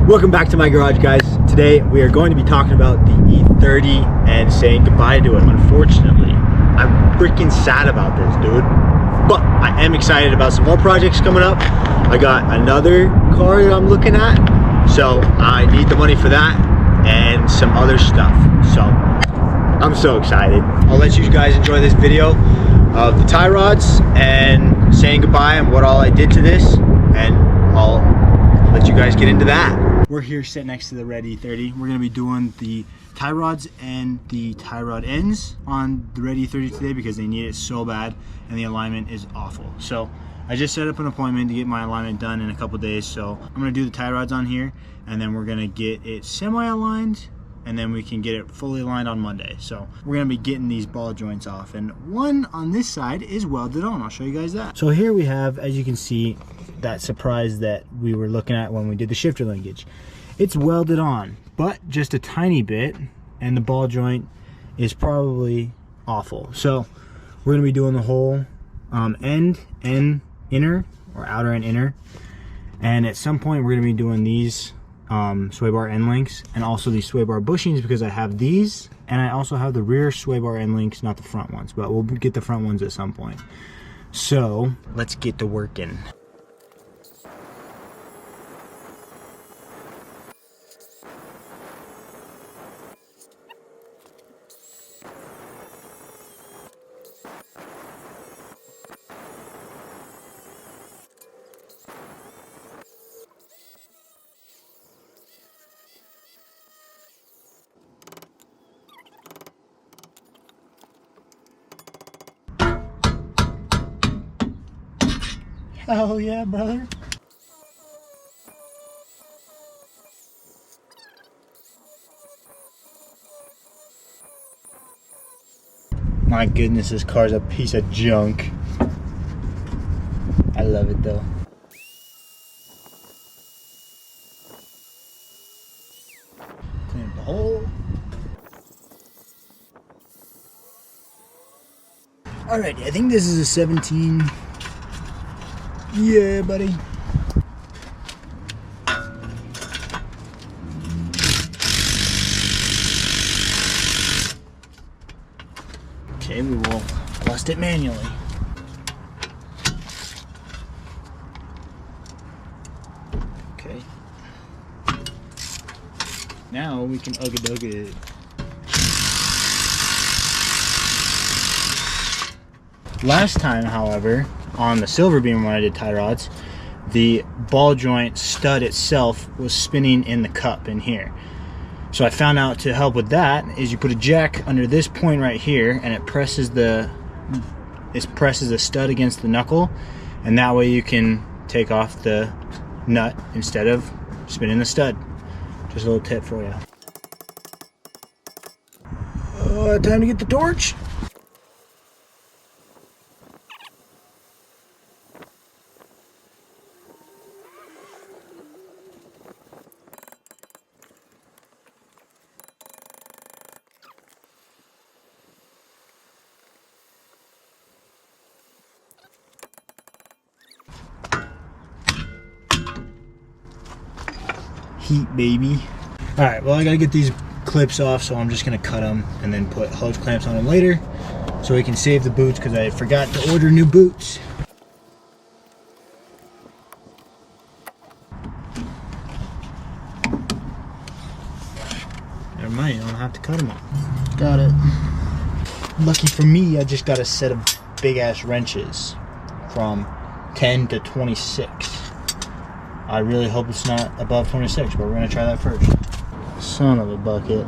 Welcome back to my garage, guys. Today we are going to be talking about the E30 and saying goodbye to it. Unfortunately, I'm freaking sad about this, dude. But I am excited about some more projects coming up. I got another car that I'm looking at, so I need the money for that and some other stuff. So I'm so excited. I'll let you guys enjoy this video of the tie rods and saying goodbye and what all I did to this, and I'll let you guys get into that. We're here sitting next to the red E30. We're gonna be doing the tie rods and the tie rod ends on the red E30 today because they need it so bad and the alignment is awful. So I just set up an appointment to get my alignment done in a couple days. So I'm gonna do the tie rods on here and then we're gonna get it semi-aligned and then we can get it fully aligned on Monday. So we're gonna be getting these ball joints off, and one on this side is welded on. I'll show you guys that. So here we have, as you can see, that surprise that we were looking at when we did the shifter linkage. It's welded on, but just a tiny bit, and the ball joint is probably awful. So we're gonna be doing the whole end and inner, or outer and inner, and at some point we're gonna be doing these sway bar end links and also these sway bar bushings, because I have these and I also have the rear sway bar end links, not the front ones, but we'll get the front ones at some point. So let's get to working. Hell yeah, brother. My goodness, this car's a piece of junk. I love it though. Clean up the hole. Alright, I think this is a 17. Yeah, buddy. Okay, we will adjust it manually. Okay. Now we can ugga-dugga it. Last time, however, on the silver beam when I did tie rods, the ball joint stud itself was spinning in the cup in here. So I found out to help with that is you put a jack under this point right here and it presses the stud against the knuckle, and that way you can take off the nut instead of spinning the stud. Just a little tip for you. Time to get the torch. Heat, baby. All right, well, I gotta get these clips off, so I'm just gonna cut them and then put hose clamps on them later so we can save the boots, because I forgot to order new boots. Never mind, I don't have to cut them off. Got it. Lucky for me, I just got a set of big ass wrenches from 10 to 26. I really hope it's not above 26, but we're gonna try that first. Son of a bucket.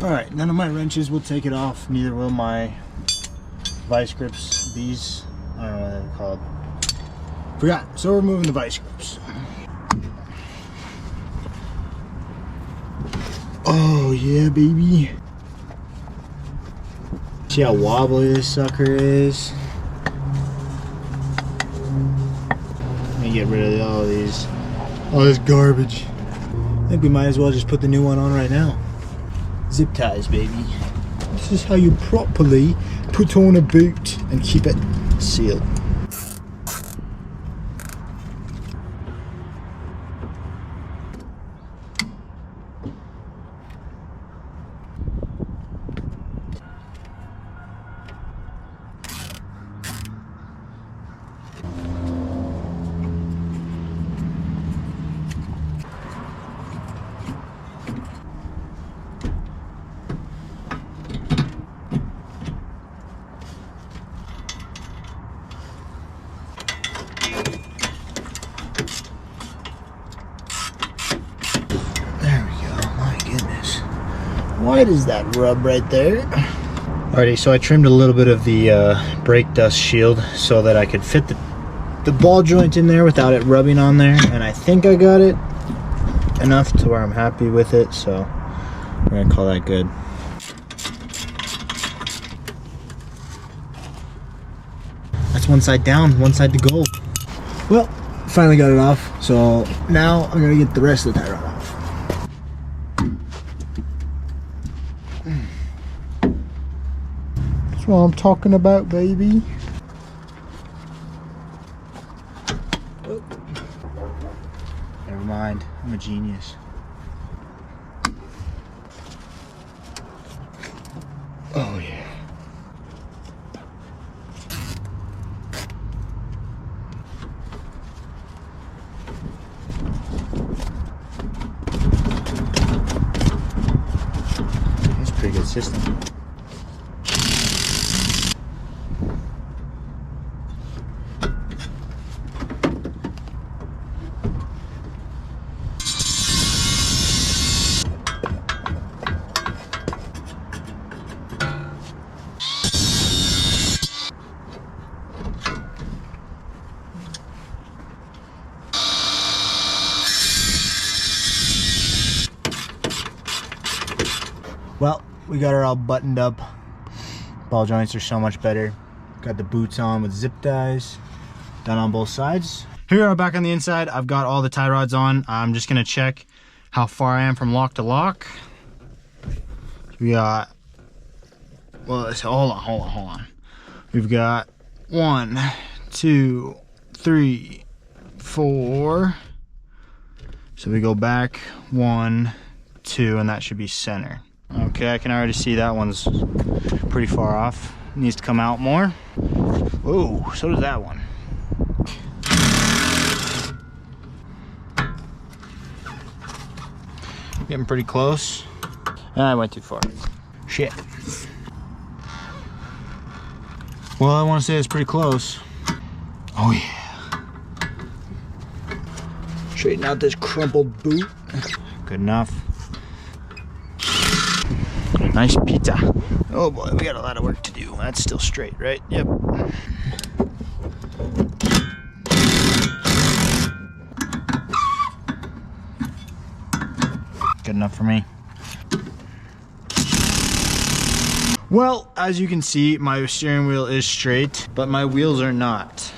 Alright, none of my wrenches will take it off, neither will my vice grips. These, I don't know what they're called. Forgot, so we're moving the vice grips. Oh yeah, baby. See how wobbly this sucker is? Get rid of all this garbage. I think we might as well just put the new one on right now. Zip ties, baby. This is how you properly put on a boot and keep it sealed. Why does that rub right there? Alrighty, so I trimmed a little bit of the brake dust shield so that I could fit the ball joint in there without it rubbing on there, and I think I got it enough to where I'm happy with it, so we're gonna call that good. That's one side down, one side to go. Well, finally got it off, so now I'm gonna get the rest of the tie rod off. That's what I'm talking about, baby. Oh. Never mind, I'm a genius. Oh yeah. That's a pretty good system. Well, we got her all buttoned up. Ball joints are so much better. Got the boots on with zip ties. Done on both sides. Here we are back on the inside. I've got all the tie rods on. I'm just gonna check how far I am from lock to lock. We got, well, hold on. We've got 1, 2, 3, 4. So we go back 1, 2, and that should be center. Okay, I can already see that one's pretty far off. Needs to come out more. Whoa, so does that one. Getting pretty close. I went too far. Shit. Well, I want to say it's pretty close. Oh yeah. Straighten out this crumpled boot. Good enough. Nice pizza. Oh boy, we got a lot of work to do. That's still straight, right? Yep. Good enough for me. Well, as you can see, my steering wheel is straight, but my wheels are not.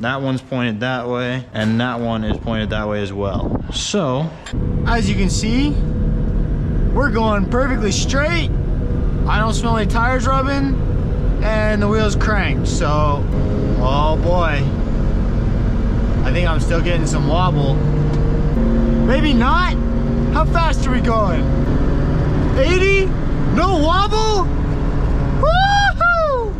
That one's pointed that way, and that one is pointed that way as well. So, as you can see, we're going perfectly straight. I don't smell any tires rubbing, and the wheel's cranked. So, oh boy, I think I'm still getting some wobble. Maybe not. How fast are we going? 80? No wobble? Woohoo!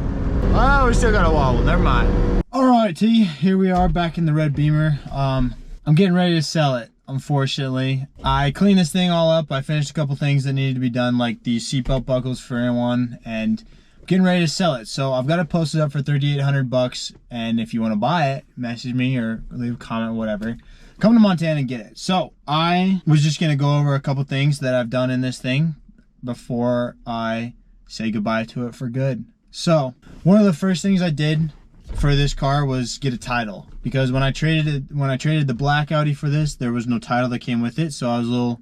Oh, we still got a wobble. Never mind. All right, T. Here we are back in the red Beamer. I'm getting ready to sell it. Unfortunately, I cleaned this thing all up. I finished a couple things that needed to be done, like the seatbelt buckles for everyone, and I'm getting ready to sell it. So I've got it posted up for $3,800, and if you want to buy it, message me or leave a comment, whatever. Come to Montana and get it. So I was just gonna go over a couple things that I've done in this thing before I say goodbye to it for good. So one of the first things I did for this car was get a title, because when I traded the black Audi for this, there was no title that came with it, so I was a little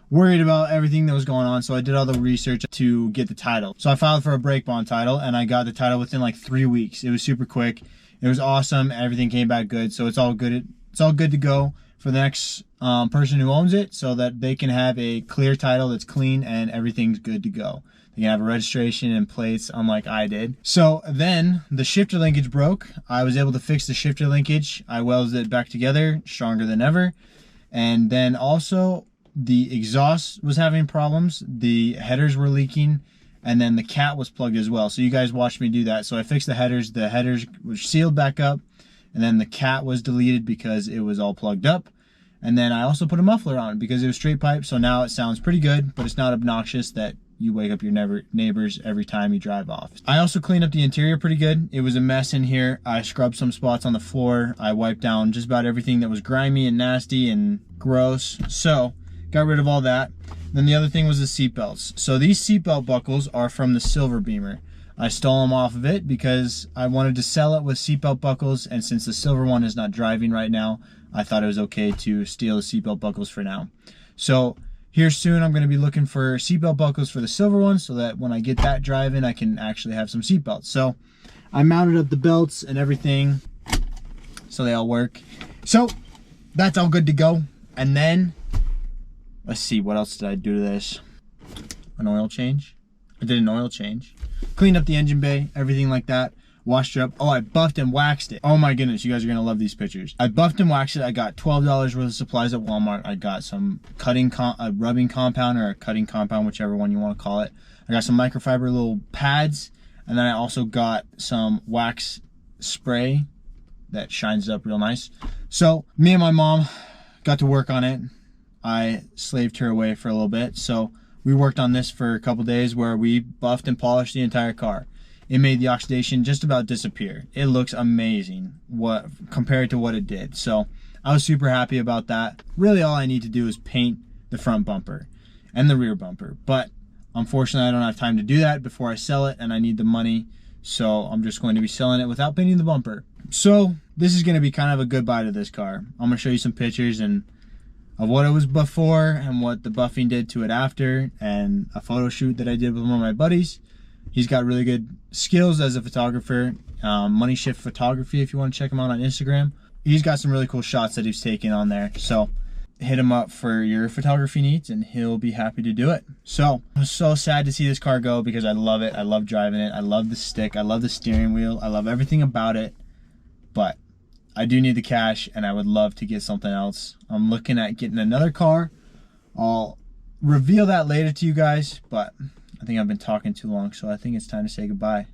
worried about everything that was going on. So I did all the research to get the title. So I filed for a brake bond title, and I got the title within like 3 weeks. It was super quick. It was awesome. Everything came back good, so it's all good. It's all good to go for the next person who owns it, so that they can have a clear title that's clean and everything's good to go. You can have a registration and plates, unlike I did. So then the shifter linkage broke. I was able to fix the shifter linkage. I welded it back together, stronger than ever. And then also the exhaust was having problems. The headers were leaking, and then the cat was plugged as well. So you guys watched me do that. So I fixed the headers. The headers were sealed back up, and then the cat was deleted because it was all plugged up. And then I also put a muffler on because it was straight pipe. So now it sounds pretty good, but it's not obnoxious that you wake up your neighbors every time you drive off. I also cleaned up the interior pretty good. It was a mess in here. I scrubbed some spots on the floor. I wiped down just about everything that was grimy and nasty and gross. So got rid of all that. Then the other thing was the seatbelts. So these seatbelt buckles are from the Silver Beamer. I stole them off of it because I wanted to sell it with seatbelt buckles, and since the silver one is not driving right now, I thought it was okay to steal the seatbelt buckles for now. So here soon I'm going to be looking for seatbelt buckles for the silver one so that when I get that driving I can actually have some seatbelts. So I mounted up the belts and everything so they all work. So that's all good to go. And then let's see, what else did I do to this? An oil change. I did an oil change. Cleaned up the engine bay, everything like that. Washed it up. Oh, I buffed and waxed it. Oh my goodness, you guys are gonna love these pictures. I buffed and waxed it. I got $12 worth of supplies at Walmart. I got some rubbing compound, or a cutting compound, whichever one you want to call it. I got some microfiber little pads, and then I also got some wax spray that shines it up real nice. So me and my mom got to work on it. I slaved her away for a little bit. So we worked on this for a couple days where we buffed and polished the entire car. It made the oxidation just about disappear. It looks amazing compared to what it did. So I was super happy about that. Really all I need to do is paint the front bumper and the rear bumper. But unfortunately I don't have time to do that before I sell it, and I need the money. So I'm just going to be selling it without painting the bumper. So this is going to be kind of a goodbye to this car. I'm going to show you some pictures and of what it was before and what the buffing did to it after, and a photo shoot that I did with one of my buddies. He's got really good skills as a photographer. Money Shift Photography, if you want to check him out on Instagram. He's got some really cool shots that he's taken on there. So hit him up for your photography needs and he'll be happy to do it. So I'm so sad to see this car go because I love it. I love driving it. I love the stick. I love the steering wheel. I love everything about it. But I do need the cash and I would love to get something else. I'm looking at getting another car. I'll reveal that later to you guys, but I think I've been talking too long, so I think it's time to say goodbye.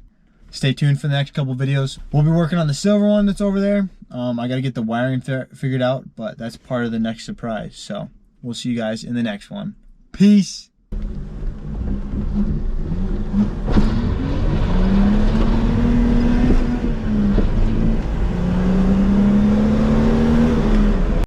Stay tuned for the next couple videos. We'll be working on the silver one that's over there. I got to get the wiring figured out, but that's part of the next surprise. So we'll see you guys in the next one. Peace.